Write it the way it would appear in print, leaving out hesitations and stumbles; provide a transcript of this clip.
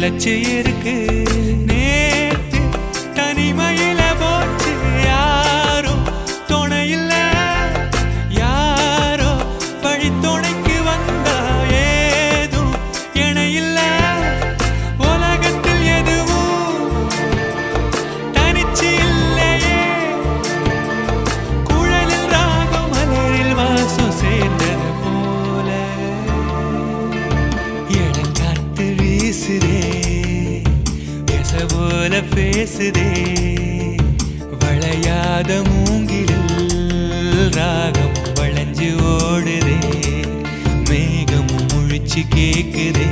நிலச்சி இருக்கு. நேத்து தனிமையில போச்சு யாரும் துணையில்ல, யாரோ வழி துணைக்கு வந்தா ஏதும் இணையில்ல. உலகத்தில் எதுவும் தனிச்சு இல்லையே, குழலில் ராகம் மலரில் வாசம் சேர்ந்தது போல. இடங்காத்து வீசுதே, போல பேசுதே, வளையாத மூங்கிலில் ராகம் வளைஞ்சு ஓடுதே, மேகம் முழிச்சு கேக்குதே.